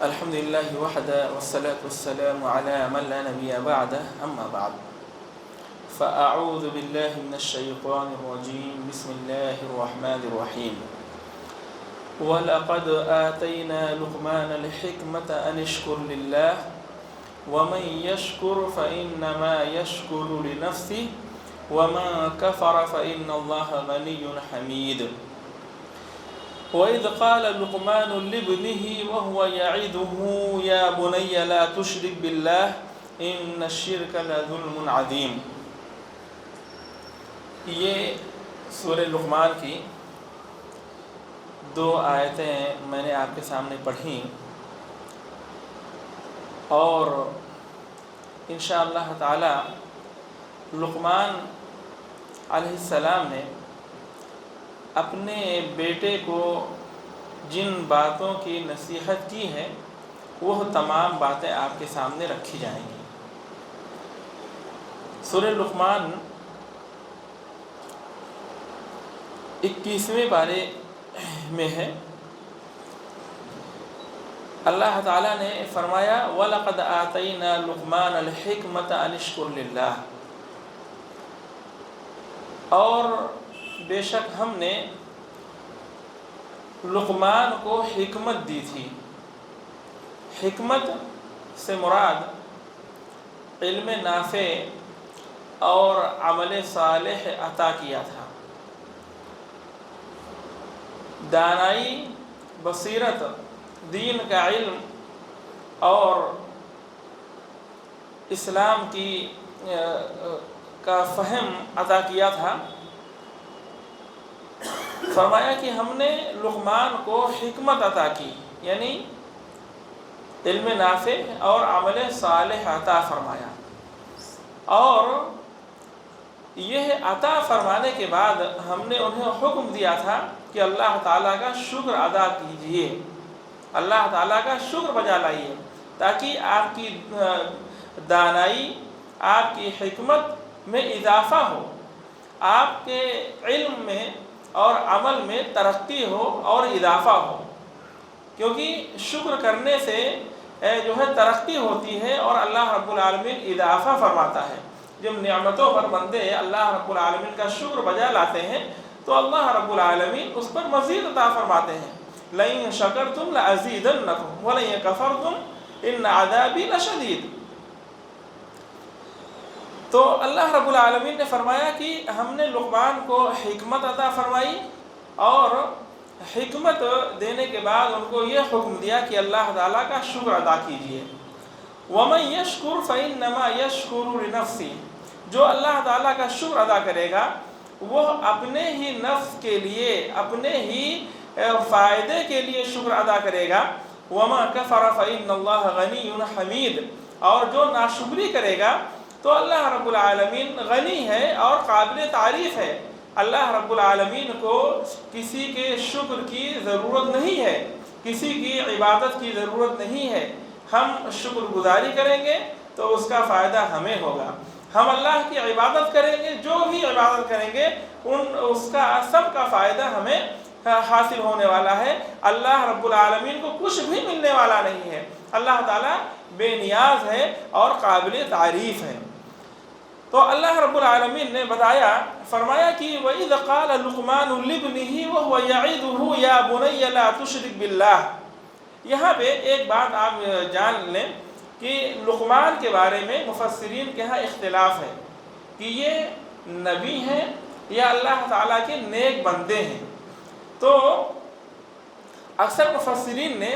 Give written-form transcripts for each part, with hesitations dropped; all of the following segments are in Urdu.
الحمد لله وحده والصلاة والسلام على من لا نبي بعده أما بعد فأعوذ بالله من الشيطان الرجيم بسم الله الرحمن الرحيم وَلَقَدْ آتَيْنَا لُقْمَانَ الْحِكْمَةَ أَنِ اشْكُرْ لِلَّهِ وَمَنْ يَشْكُرْ فَإِنَّمَا يَشْكُرُ لِنَفْسِهِ وَمَنْ كَفَرَ فَإِنَّ اللَّهَ غَنِيٌّ حَمِيدٌ وَإِذْ قَالَ لُقْمَانُ لِابْنِهِ وَهُوَ يَعِظُهُ يَا بُنَيَّ لَا تُشْرِكْ بِاللَّهِ إِنَّ الشِّرْكَ لَظُلْمٌ عَظِيمٌ۔ یہ سورہ لقمان کی دو آیتیں میں نے آپ کے سامنے پڑھیں اور انشاءاللہ تعالی لقمان علیہ السلام نے اپنے بیٹے کو جن باتوں کی نصیحت کی ہے وہ تمام باتیں آپ کے سامنے رکھی جائیں گی۔ سورہ لقمان 21ویں پارے میں ہے۔ اللہ تعالیٰ نے فرمایا وَلَقَدْ آتَيْنَا لُقْمَانَ الْحِكْمَةَ أَنِ اشْكُرْ لِلَّهِ، اور بے شک ہم نے لقمان کو حکمت دی تھی۔ حکمت سے مراد علم نافع اور عمل صالح عطا کیا تھا۔ دانائی، بصیرت، دین کا علم اور اسلام کا فہم عطا کیا تھا۔ فرمایا کہ ہم نے لقمان کو حکمت عطا کی، یعنی علم نافع اور عمل صالح عطا فرمایا، اور یہ عطا فرمانے کے بعد ہم نے انہیں حکم دیا تھا کہ اللہ تعالیٰ کا شکر ادا کیجئے، اللہ تعالیٰ کا شکر بجا لائیے، تاکہ آپ کی دانائی، آپ کی حکمت میں اضافہ ہو، آپ کے علم میں اور عمل میں ترقی ہو اور اضافہ ہو، کیونکہ شکر کرنے سے جو ہے ترقی ہوتی ہے اور اللہ رب العالمین اضافہ فرماتا ہے۔ جب نعمتوں پر بندے اللہ رب العالمین کا شکر بجا لاتے ہیں تو اللہ رب العالمین اس پر مزید عطا فرماتے ہیں۔ لَئِن شَكَرْتُمْ لَأَزِيدَنَّكُمْ وَلَئِن كَفَرْتُمْ إِنَّ عَذَابِي لَشَدِيدٌ۔ تو اللہ رب العالمین نے فرمایا کہ ہم نے لقمان کو حکمت عطا فرمائی، اور حکمت دینے کے بعد ان کو یہ حکم دیا کہ اللہ تعالیٰ کا شکر ادا کیجیے۔ وَمَن يَشْكُرْ فَإِنَّمَا يَشْكُرُ لِنَفْسِهِ، جو اللہ تعالیٰ کا شکر ادا کرے گا وہ اپنے ہی نفس کے لیے، اپنے ہی فائدے کے لیے شکر ادا کرے گا۔ وَمَا كَفَرَ فَإِنَّ اللَّهَ غَنِيٌّ حَمِيدٌ، اور جو ناشکری کرے گا تو اللہ رب العالمین غنی ہے اور قابل تعریف ہے۔ اللہ رب العالمین کو کسی کے شکر کی ضرورت نہیں ہے، کسی کی عبادت کی ضرورت نہیں ہے۔ ہم شکر گزاری کریں گے تو اس کا فائدہ ہمیں ہوگا، ہم اللہ کی عبادت کریں گے، جو بھی عبادت کریں گے اس کا سب کا فائدہ ہمیں حاصل ہونے والا ہے۔ اللہ رب العالمین کو کچھ بھی ملنے والا نہیں ہے، اللہ تعالیٰ بے نیاز ہے اور قابل تعریف ہے۔ تو اللہ رب العالمین نے بتایا، فرمایا کہ وَإِذْ قَالَ لُقْمَانُ لِابْنِهِ وَهُوَ يَعِظُهُ يَا بُنَيَّ لَا تُشْرِكْ بِاللَّهِ۔ یہاں پہ ایک بات آپ جان لیں کہ لقمان کے بارے میں مفسرین کے ہاں اختلاف ہے کہ یہ نبی ہیں یا اللہ تعالیٰ کے نیک بندے ہیں۔ تو اکثر مفسرین نے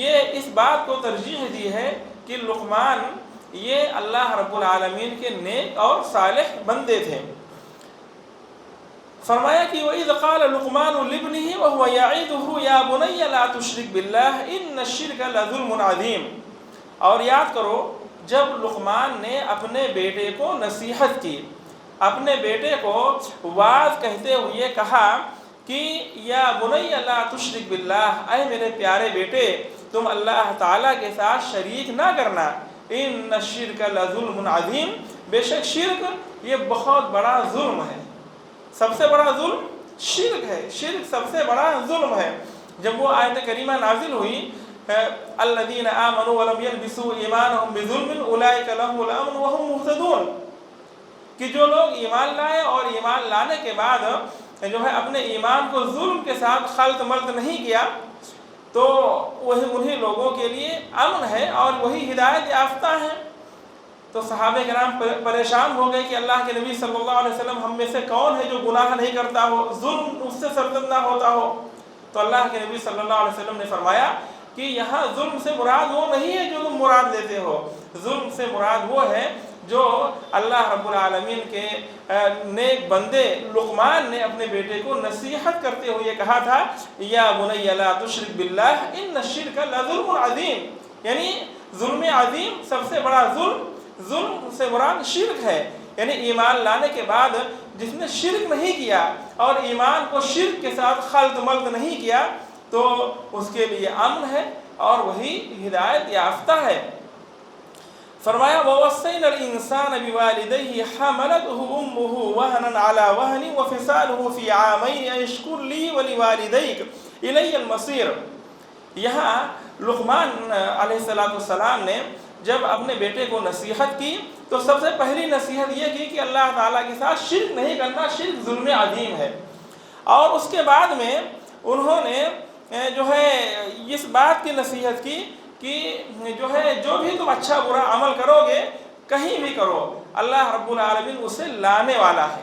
یہ اس بات کو ترجیح دی ہے کہ لقمان یہ اللہ رب العالمین کے نیک اور صالح بندے تھے۔ فرمایا کہ وَإِذْ قَالَ لُقْمَانُ لِابْنِهِ وَهُوَ يَعِظُهُ يَا بُنَيَّ لَا تُشْرِكْ بِاللَّهِ إِنَّ الشِّرْكَ لَظُلْمٌ عَظِيمٌ۔ اور یاد کرو جب لقمان نے اپنے بیٹے کو نصیحت کی، اپنے بیٹے کو واعظ کہتے ہوئے کہا کہ یا بنی لا تشرک باللہ، اے میرے پیارے بیٹے تم اللہ تعالیٰ کے ساتھ شریک نہ کرنا۔ ان الشرک لظلم عظیم، بے شک شرک یہ بہت بڑا ظلم ہے، سب سے بڑا ظلم شرک ہے، شرک سب سے بڑا ظلم ہے۔ جب وہ آیت کریمہ نازل ہوئی الذین آمنوا ولم یلبسوا ایمانہم بظلم اولئک لہم الامن وہم مہتدون، کہ جو لوگ ایمان لائے اور ایمان لانے کے بعد جو ہے اپنے ایمان کو ظلم کے ساتھ خلط ملط نہیں کیا، تو وہی انہی لوگوں کے لیے امن ہے اور وہی ہدایت یافتہ ہیں۔ تو صحابہ کرام پریشان ہو گئے کہ اللہ کے نبی صلی اللہ علیہ وسلم ہم میں سے کون ہے جو گناہ نہیں کرتا ہو، ظلم اس سے سرزد نہ ہوتا ہو؟ تو اللہ کے نبی صلی اللہ علیہ وسلم نے فرمایا کہ یہاں ظلم سے مراد وہ نہیں ہے جو تم مراد لیتے ہو، ظلم سے مراد وہ ہے جو اللہ رب العالمین کے نیک بندے لقمان نے اپنے بیٹے کو نصیحت کرتے ہوئے کہا تھا، یا بنی لا تشرک باللہ ان الشرک لظلم عظیم، یعنی ظلم عظیم، سب سے بڑا ظلم سے مراد شرک ہے، یعنی ایمان لانے کے بعد جس نے شرک نہیں کیا اور ایمان کو شرک کے ساتھ خلط ملط نہیں کیا تو اس کے لیے امن ہے اور وہی ہدایت یافتہ ہے۔ فرمایا وَوَصَّيْنَا الْإِنسَانَ بِوَالِدَيْهِ حَمَلَتْهُ أُمُّهُ وَهْنًا عَلَى وَهْنٍ وَفِصَالُهُ فِي عَامَيْنِ أَنِ اشْكُرْ لِي وَلِوَالِدَيْكَ إِلَيَّ الْمَصِيرُ۔ یہاں لقمان علیہ السلام نے جب اپنے بیٹے کو نصیحت کی تو سب سے پہلی نصیحت یہ کی کہ اللہ تعالیٰ کے ساتھ شرک نہیں کرنا، شرک ظلم عظیم ہے، اور اس کے بعد میں انہوں نے جو ہے اس بات کی نصیحت کی کہ جو ہے جو بھی تم اچھا برا عمل کرو گے کہیں بھی کرو، اللہ رب العالمین اسے لانے والا ہے۔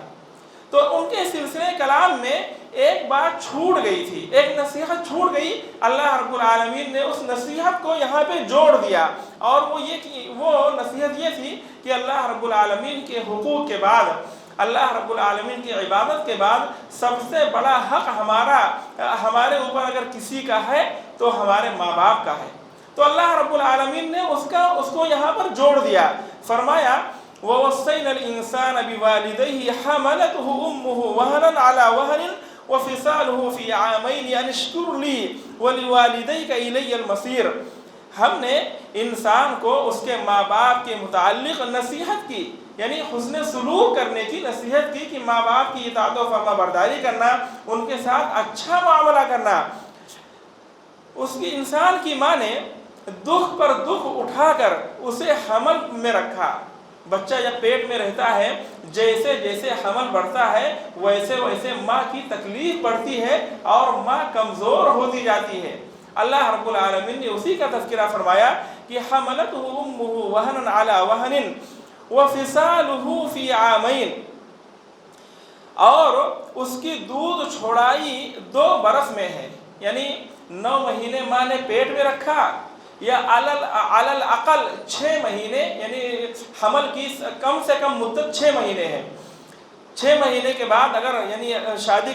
تو ان کے سلسلے کلام میں ایک بات چھوٹ گئی تھی، ایک نصیحت چھوٹ گئی، اللہ رب العالمین نے اس نصیحت کو یہاں پہ جوڑ دیا، اور وہ نصیحت یہ تھی کہ اللہ رب العالمین کے حقوق کے بعد، اللہ رب العالمین کی عبادت کے بعد سب سے بڑا حق ہمارے اوپر اگر کسی کا ہے تو ہمارے ماں باپ کا ہے۔ تو اللہ رب العالمین نے اس کو یہاں پر جوڑ دیا، فرمایا وَوَصَّيْنَا الْإِنسَانَ بِوَالِدَيْهِ حَمَلَتْهُ أُمُّهُ وَهْنًا عَلَى وَهْنٍ وَفِصَالُهُ فِي عَامَيْنِ أَنِ اشْكُرْ لِي وَلِوَالِدَيْكَ إِلَيَّ الْمَصِيرُ۔ ہم نے انسان کو اس کے ماں باپ کے متعلق نصیحت کی، یعنی حسن سلوک کرنے کی نصیحت کی کہ ماں باپ کی اطاعت و فرما برداری کرنا، ان کے ساتھ اچھا معاملہ کرنا۔ اس کی انسان کی ماں نے دکھ پر دکھ اٹھا کر اسے حمل میں رکھا۔ بچہ جب پیٹ میں رہتا ہے جیسے جیسے حمل بڑھتا ہے ویسے ویسے ماں کی تکلیف بڑھتی ہے اور ماں کمزور ہوتی جاتی ہے۔ اللہ رب العالمین نے اسی کا تذکرہ فرمایا کہ حملتہ امہ وہنا علی وہن وفصالہ فی عامین، اور اس کی دودھ چھوڑائی 2 برس میں ہے، یعنی 9 مہینے ماں نے پیٹ میں رکھا، یا علی الاقل 6 مہینے، یعنی حمل کی کم سے کم مدت 6 مہینے ہے۔ 6 مہینے کے بعد اگر یعنی شادی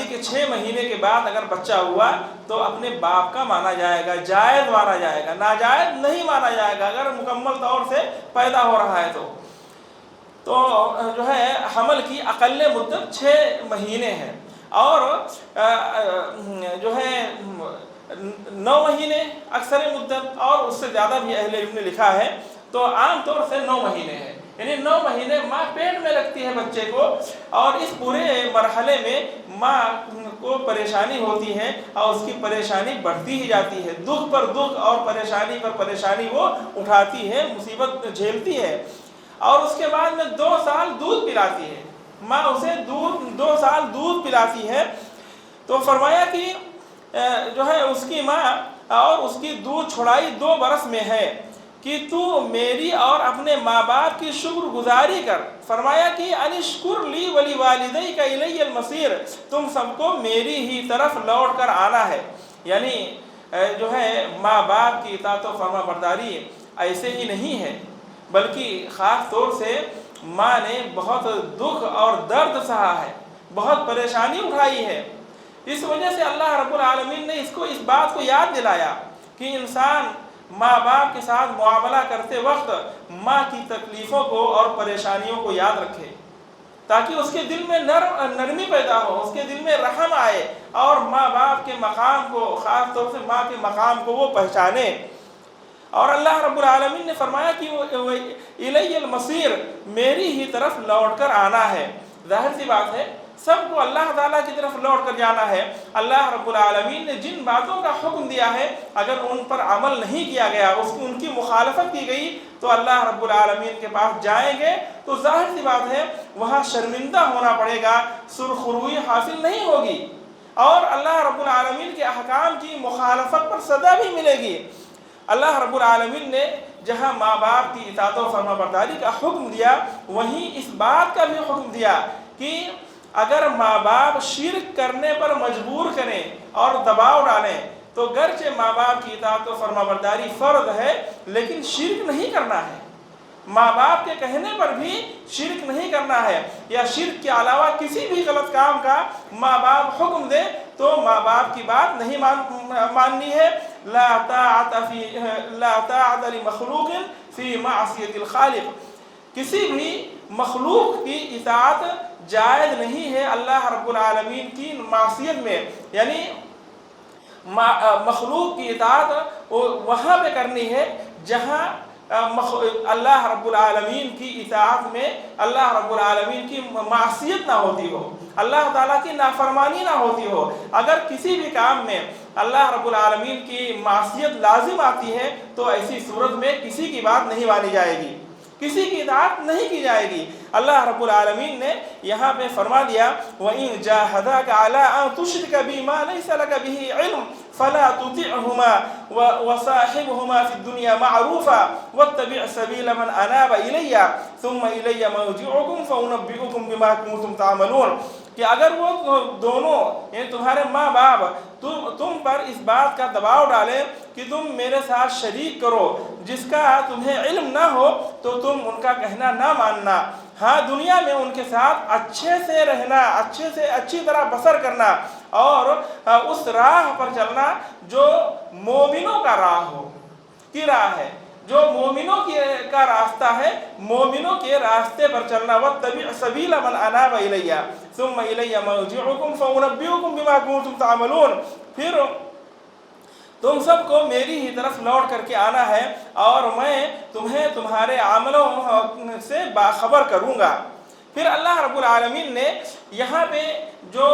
کے 6 مہینے کے بعد اگر بچہ ہوا تو اپنے باپ کا مانا جائے گا، جائز مانا جائے گا، ناجائز نہیں مانا جائے گا اگر مکمل طور سے پیدا ہو رہا ہے تو جو ہے حمل کی اقل مدت 6 مہینے ہے، اور جو ہے 9 مہینے اکثر مدت، اور اس سے زیادہ بھی اہل علم نے لکھا ہے، تو عام طور سے 9 مہینے ہے، یعنی 9 مہینے ماں پیٹ میں رکھتی ہے بچے کو، اور اس پورے مرحلے میں ماں کو پریشانی ہوتی ہے اور اس کی پریشانی بڑھتی ہی جاتی ہے، دکھ پر دکھ اور پریشانی پر پریشانی وہ اٹھاتی ہے، مصیبت جھیلتی ہے، اور اس کے بعد میں 2 سال دودھ پلاتی ہے ماں، اسے 2 سال دودھ پلاتی ہے۔ تو فرمایا کہ جو ہے اس کی ماں اور اس کی دودھ چھڑائی 2 برس میں ہے کہ تو میری اور اپنے ماں باپ کی شکر گزاری کر۔ فرمایا کہ انشکر لی ولی والدیک الی المصیر، تم سب کو میری ہی طرف لوٹ کر آنا ہے، یعنی جو ہے ماں باپ کی اطاعت و فرما برداری ایسے ہی نہیں ہے، بلکہ خاص طور سے ماں نے بہت دکھ اور درد سہا ہے، بہت پریشانی اٹھائی ہے۔ اس وجہ سے اللہ رب العالمین نے اس بات کو یاد دلایا کہ انسان ماں باپ کے ساتھ معاملہ کرتے وقت ماں کی تکلیفوں کو اور پریشانیوں کو یاد رکھے، تاکہ اس کے دل میں نرمی پیدا ہو، اس کے دل میں رحم آئے، اور ماں باپ کے مقام کو، خاص طور سے ماں کے مقام کو وہ پہچانے۔ اور اللہ رب العالمین نے فرمایا کہ الی المصیر، میری ہی طرف لوٹ کر آنا ہے۔ ظاہر سی بات ہے سب کو اللہ تعالیٰ کی طرف لوٹ کر جانا ہے۔ اللہ رب العالمین نے جن باتوں کا حکم دیا ہے اگر ان پر عمل نہیں کیا گیا، ان کی مخالفت کی گئی تو اللہ رب العالمین کے پاس جائیں گے تو ظاہر سی بات ہے وہاں شرمندہ ہونا پڑے گا، سرخروئی حاصل نہیں ہوگی، اور اللہ رب العالمین کے احکام کی مخالفت پر سزا بھی ملے گی۔ اللہ رب العالمین نے جہاں ماں باپ کی اطاعت و فرما برداری کا حکم دیا، وہیں اس بات کا بھی حکم دیا کہ اگر ماں باپ شرک کرنے پر مجبور کریں اور دباؤ ڈالیں تو گرچہ ماں باپ کی اطاعت و فرما برداری فرض ہے لیکن شرک نہیں کرنا ہے، ماں باپ کے کہنے پر بھی شرک نہیں کرنا ہے، یا شرک کے علاوہ کسی بھی غلط کام کا ماں باپ حکم دے تو ماں باپ کی بات نہیں ماننی ہے۔ لا طاعت لمخلوق فی معصیت الخالق، کسی بھی مخلوق کی اطاعت جائز نہیں ہے اللہ رب العالمین کی معصیت میں، یعنی مخلوق کی اطاعت وہاں پہ کرنی ہے جہاں اللہ رب العالمین کی اطاعت میں اللہ رب العالمین کی معصیت نہ ہوتی ہو، اللہ تعالیٰ کی نافرمانی نہ ہوتی ہو۔ اگر کسی بھی کام میں اللہ رب العالمین کی معصیت لازم آتی ہے تو ایسی صورت میں کسی کی بات نہیں مانی جائے گی، کسی کی اطاعت نہیں کی جائے گی۔ اللہ رب العالمین نے یہاں پہ فرما دیا وَإِن جَاهَدَاكَ عَلَىٰ أَن تُشْرِكَ بِي مَا لَيْسَ لَكَ بِهِ عِلْمٌ فَلَا تُطِعْهُمَا وَصَاحِبْهُمَا فِي الدُّنْيَا مَعْرُوفًا وَاتَّبِعْ سَبِيلَ مَنْ أَنَابَ إِلَيَّ ثُمَّ إِلَيَّ مَرْجِعُكُمْ فَأُنَبِّئُكُم بِمَا كُنتُمْ تَعْمَلُونَ، کہ اگر وہ دونوں یعنی تمہارے ماں باپ تم پر اس بات کا دباؤ ڈالے کہ تم میرے ساتھ شریک کرو جس کا تمہیں علم نہ ہو تو تم ان کا کہنا نہ ماننا، ہاں دنیا میں ان کے ساتھ اچھے سے رہنا، اچھے سے اچھی طرح بسر کرنا اور اس راہ پر چلنا جو مومنوں کا راہ ہو کی راہ ہے، جو مومنوں کا راستہ ہے، مومنوں کے راستے پر چلنا۔ وَاتَّبِعْ سَبِيلَ مَنْ أَنَابَ إِلَيَّ ثُمَّ إِلَيَّ مَرْجِعُكُمْ فَأُنَبِّئُكُم بِمَا كُنتُمْ تَعْمَلُونَ، پھر تم سب کو میری ہی طرف لوٹ کر کے آنا ہے اور میں تمہیں تمہارے عملوں سے باخبر کروں گا۔ پھر اللہ رب العالمین نے یہاں پہ جو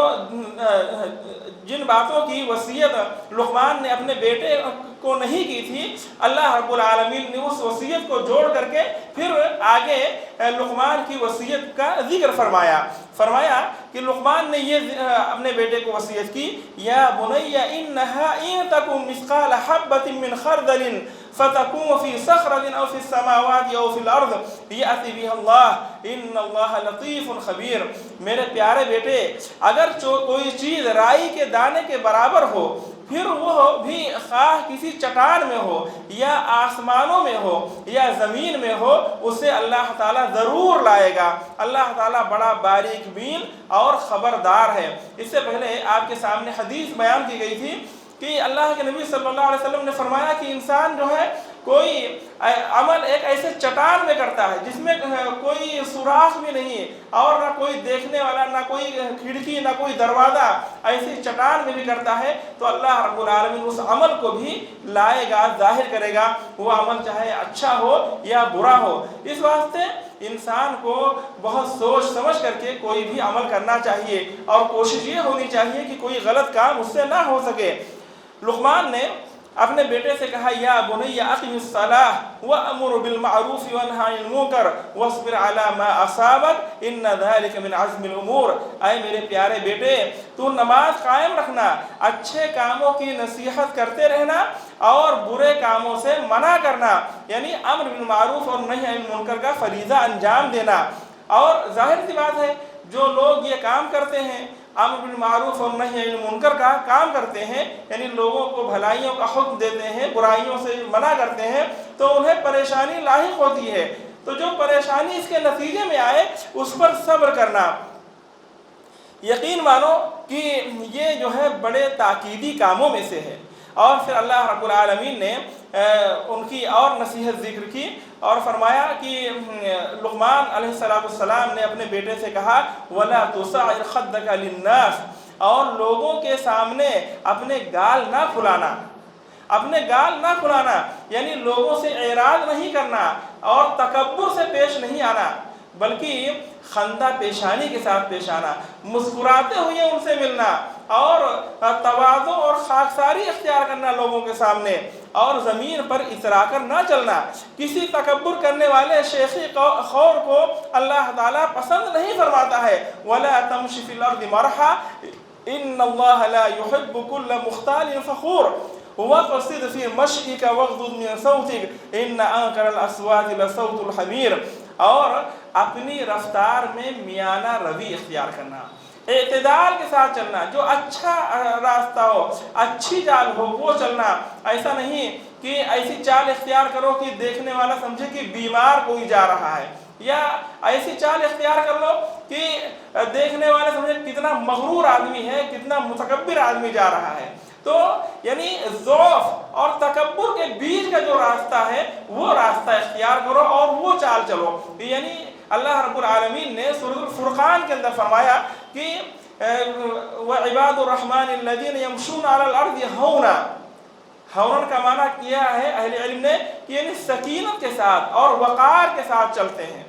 جن باتوں کی وصیت لقمان نے اپنے بیٹے کو نہیں کی تھی، اللہ رب العالمین نے اس وصیت کو جوڑ کر کے پھر آگے لقمان کی وصیت کا ذکر فرمایا کہ لقمان نے یہ اپنے بیٹے کو وصیت کی، یا بنی انہا ان تکن مثقال حبۃ من خردل فتکون فی صخرۃ او فی السماوات او فی الارض یأتی بها اللہ ان اللہ لطیف خبیر۔ میرے پیارے بیٹے، اگر کوئی چیز رائی کے دانے کے برابر ہو، پھر وہ بھی خواہ کسی چٹان میں ہو یا آسمانوں میں ہو یا زمین میں ہو، اسے اللہ تعالیٰ ضرور لائے گا۔ اللہ تعالیٰ بڑا باریک بین اور خبردار ہے۔ اس سے پہلے آپ کے سامنے حدیث بیان کی گئی تھی کہ اللہ کے نبی صلی اللہ علیہ وسلم نے فرمایا کہ انسان جو ہے کوئی عمل ایک ایسے چٹان میں کرتا ہے جس میں کوئی سوراخ بھی نہیں اور نہ کوئی دیکھنے والا، نہ کوئی کھڑکی، نہ کوئی دروازہ، ایسی چٹان میں بھی کرتا ہے تو اللہ رب العالمین اس عمل کو بھی لائے گا، ظاہر کرے گا، وہ عمل چاہے اچھا ہو یا برا ہو۔ اس واسطے انسان کو بہت سوچ سمجھ کر کے کوئی بھی عمل کرنا چاہیے اور کوشش یہ ہونی چاہیے کہ کوئی غلط کام اس سے نہ ہو سکے۔ لقمان نے اپنے بیٹے سے کہا یا بنی اقم الصلاۃ وامر بالمعروف وانہی عن المنکر واصبر علی ما اصابک ان ذلک من عزم الامور، اے میرے پیارے بیٹے تو نماز قائم رکھنا، اچھے کاموں کی نصیحت کرتے رہنا اور برے کاموں سے منع کرنا، یعنی امر بالمعروف اور نہی عن المنکر کا فریضہ انجام دینا۔ اور ظاہر سی بات ہے جو لوگ یہ کام کرتے ہیں، امر بالمعروف اور نہی عن المنکر کا کام کرتے ہیں، یعنی لوگوں کو بھلائیوں کا حکم دیتے ہیں، برائیوں سے منع کرتے ہیں، تو انہیں پریشانی لاحق ہوتی ہے، تو جو پریشانی اس کے نتیجے میں آئے اس پر صبر کرنا۔ یقین مانو کہ یہ جو ہے بڑے تاکیدی کاموں میں سے ہے۔ اور پھر اللہ رب العالمین نے ان کی اور نصیحت ذکر کی اور فرمایا کہ لقمان علیہ السلام نے اپنے بیٹے سے کہا وَلَا تُصَعِّرْ خَدَّكَ لِلنَّاسِ، اور لوگوں کے سامنے اپنے گال نہ کھلانا، اپنے گال نہ کھلانا، یعنی لوگوں سے اعراض نہیں کرنا اور تکبر سے پیش نہیں آنا۔ بلکہ خندہ پیشانی کے ساتھ پیش آنا، مسکراتے ہوئے ان سے ملنا، اور تواضع اور خاکساری اختیار کرنا لوگوں کے سامنے، اور زمین پر اترا کر نہ چلنا۔ کسی تکبر کرنے والے شیخی خور کو اللہ تعالیٰ پسند نہیں فرماتا ہے۔ وَلَا تَمْشِ فِي الْأَرْضِ مَرْحًا إِنَّ اللَّهَ لَا يُحِبُّ كُلَّ مُخْتَالٍ فَخُورٍ وَاقْصِدْ فِي مَشْيِكَ وَاغْضُضْ مِنْ صَوْتِكَ إِنَّ أَنكَرَ الْأَصْوَاتِ لَصَوْتُ الْحَمِيرِ، اور اپنی رفتار میں میانہ روی اختیار کرنا، اعتدال کے ساتھ چلنا، جو اچھا راستہ ہو، اچھی چال ہو وہ چلنا۔ ایسا نہیں کہ ایسی چال اختیار کرو کہ دیکھنے والا سمجھے کہ بیمار کوئی جا رہا ہے، یا ایسی چال اختیار کر لو کہ دیکھنے والا سمجھے کتنا مغرور آدمی ہے، کتنا متکبر آدمی جا رہا ہے۔ تو یعنی ضعف اور تکبر کے بیچ کا جو راستہ ہے وہ راستہ اختیار کرو اور وہ چال چلو۔ یعنی اللہ رب العالمین نے سورۃ الفرقان کے اندر فرمایا کہ وَعِبَادُ الرَّحْمَنِ الَّذِينَ يَمْشُونَ عَلَى الْأَرْضِ هَوْنًا، ہونن کا معنی کیا ہے اہل علم نے کہ یعنی سکینت کے ساتھ اور وقار کے ساتھ چلتے ہیں۔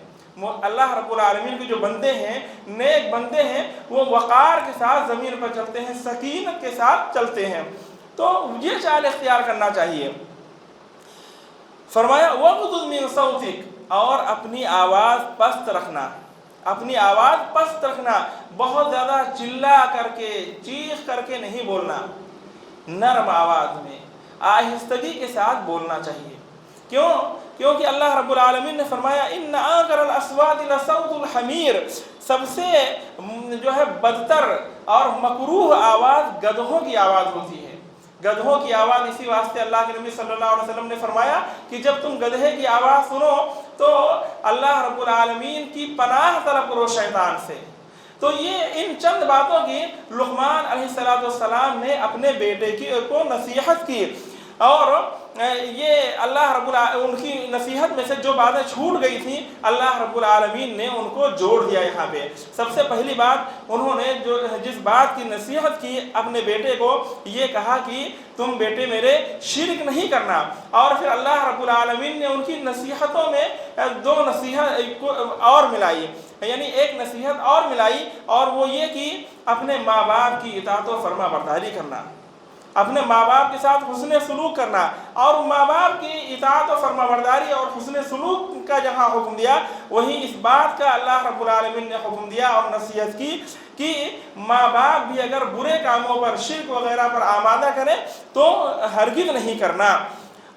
اللہ رب العالمین کے جو بندے ہیں، نیک بندے ہیں، وہ وقار کے ساتھ زمین پر چلتے ہیں، سکینت کے ساتھ چلتے ہیں۔ تو یہ چال اختیار کرنا چاہیے۔ فرمایا وَاغْضُضْ مِنْ صَوْتِكَ، اور اپنی آواز پست رکھنا، اپنی آواز پست رکھنا، بہت زیادہ چلا کر کے چیخ کر کے نہیں بولنا، نرم آواز میں آہستگی کے ساتھ بولنا چاہیے۔ کیونکہ اللہ رب العالمین نے فرمایا ان انکر الاصوات لصوت الحمیر، سب سے جو ہے بدتر اور مکروہ آواز گدھوں کی آواز ہوتی ہے۔ گدھوں کی آواز اسی واسطے اللہ کے نبی صلی اللہ علیہ وسلم نے فرمایا کہ جب تم گدھے کی آواز سنو تو اللہ رب العالمین کی پناہ طلب کرو شیطان سے۔ تو یہ ان چند باتوں کی لقمان علیہ السلام نے اپنے بیٹے کو نصیحت کی، اور یہ اللہ رب ان کی نصیحت میں سے جو باتیں چھوٹ گئی تھیں اللہ رب العالمین نے ان کو جوڑ دیا یہاں پہ۔ سب سے پہلی بات انہوں نے جس بات کی نصیحت کی اپنے بیٹے کو، یہ کہا کہ تم بیٹے میرے شرک نہیں کرنا، اور پھر اللہ رب العالمین نے ان کی نصیحتوں میں دو نصیحت اور ملائی، یعنی ایک نصیحت اور ملائی، اور وہ یہ کہ اپنے ماں باپ کی اطاعت و فرما برداری کرنا، اپنے ماں باپ کے ساتھ حسن سلوک کرنا، اور ماں باپ کی اطاعت و فرما برداری اور حسن سلوک کا جہاں حکم دیا وہیں اس بات کا اللہ رب العالمین نے حکم دیا اور نصیحت کی کہ ماں باپ بھی اگر برے کاموں پر، شرک وغیرہ پر آمادہ کریں تو ہرگز نہیں کرنا۔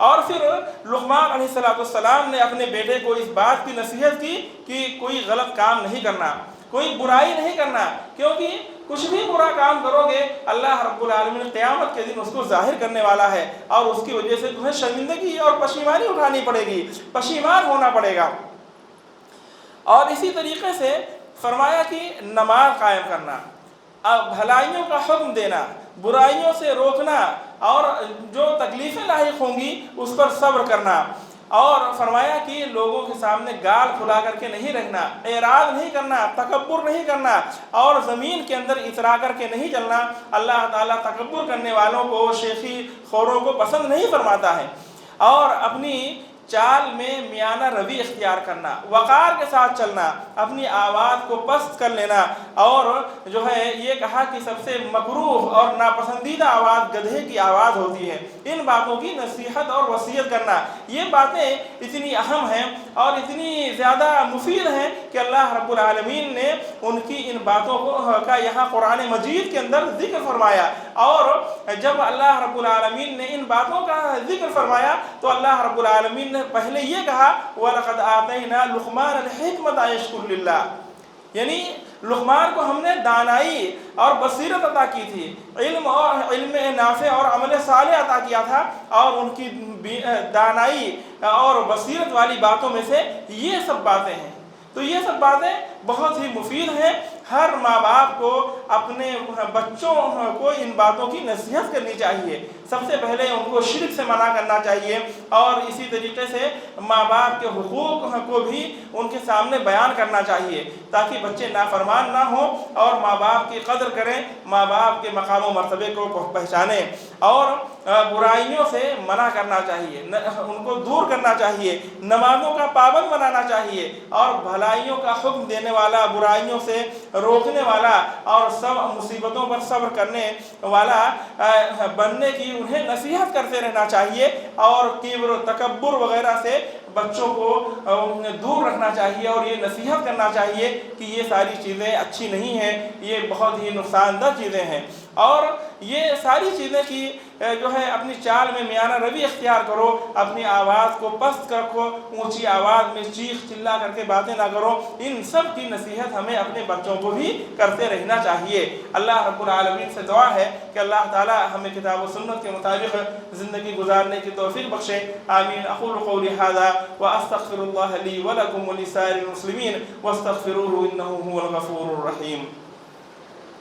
اور پھر لقمان علیہ السلام نے اپنے بیٹے کو اس بات کی نصیحت کی کہ کوئی غلط کام نہیں کرنا، کوئی برائی نہیں کرنا، کیونکہ کچھ بھی برا کام کرو گے اللہ رب العالمین قیامت کے دن اس کو ظاہر کرنے والا ہے، اور اس کی وجہ سے تمہیں شرمندگی اور پشیمانی اٹھانی پڑے گی، پشیمان ہونا پڑے گا۔ اور اسی طریقے سے فرمایا کہ نماز قائم کرنا، بھلائیوں کا حکم دینا، برائیوں سے روکنا، اور جو تکلیفیں لاحق ہوں گی اس پر صبر کرنا، اور فرمایا کہ لوگوں کے سامنے گال کھلا کر کے نہیں رہنا، اعراض نہیں کرنا، تکبر نہیں کرنا، اور زمین کے اندر اترا کر کے نہیں چلنا۔ اللہ تعالیٰ تکبر کرنے والوں کو، شیخی خوروں کو پسند نہیں فرماتا ہے۔ اور اپنی چال میں میانہ روی اختیار کرنا، وقار کے ساتھ چلنا، اپنی آواز کو پست کر لینا، اور جو ہے یہ کہا کہ سب سے مکروہ اور ناپسندیدہ آواز گدھے کی آواز ہوتی ہے۔ ان باتوں کی نصیحت اور وصیت کرنا، یہ باتیں اتنی اہم ہیں اور اتنی زیادہ مفید ہیں کہ اللہ رب العالمین نے ان کی ان باتوں کا یہاں قرآن مجید کے اندر ذکر فرمایا، اور جب اللہ رب العالمین نے ان باتوں کا ذکر فرمایا تو اللہ رب العالمین نے پہلے یہ کہا وَلَقَدْ آتَيْنَا لُقْمَانَ الْحِكْمَةَ أَنِ اشْكُرْ لِلَّهِ، یعنی لقمان کو ہم نے دانائی اور بصیرت عطا کی تھی، علم اور علم نافع اور عمل صالح عطا کیا تھا، اور ان کی دانائی اور بصیرت والی باتوں میں سے یہ سب باتیں ہیں۔ تو یہ سب باتیں بہت ہی مفید ہیں ہر ماں باپ کو اپنے بچوں کو ان باتوں کی نصیحت کرنی چاہیے. سب سے پہلے ان کو شرک سے منع کرنا چاہیے اور اسی طریقے سے ماں باپ کے حقوق کو بھی ان کے سامنے بیان کرنا چاہیے تاکہ بچے نافرمان نہ ہوں اور ماں باپ کی قدر کریں, ماں باپ کے مقام و مرتبے کو پہچانیں. اور برائیوں سے منع کرنا چاہیے, ان کو دور کرنا چاہیے, نمازوں کا پابند بنانا چاہیے اور بھلائیوں کا حکم دینے والا, برائیوں سے روکنے والا اور سب مصیبتوں پر صبر کرنے والا بننے کی انہیں نصیحت کرتے رہنا چاہیے. اور کبر و تکبر وغیرہ سے بچوں کو دور رکھنا چاہیے اور یہ نصیحت کرنا چاہیے کہ یہ ساری چیزیں اچھی نہیں ہیں, یہ بہت ہی نقصان دہ چیزیں ہیں. اور یہ ساری چیزیں کی جو ہے اپنی چال میں میانہ روی اختیار کرو, اپنی آواز کو پست رکھو, اونچی آواز میں چیخ چلا کر کے باتیں نہ کرو. ان سب کی نصیحت ہمیں اپنے بچوں کو بھی کرتے رہنا چاہیے. اللہ رب العالمین سے دعا ہے کہ اللہ تعالی ہمیں کتاب و سنت کے مطابق زندگی گزارنے کی توفیق بخشے. آمین. اقول قولی ھذا واستغفر اللہ لی ولکم ولسائر المسلمین واستغفروہ انہ هو الغفور الرحیم.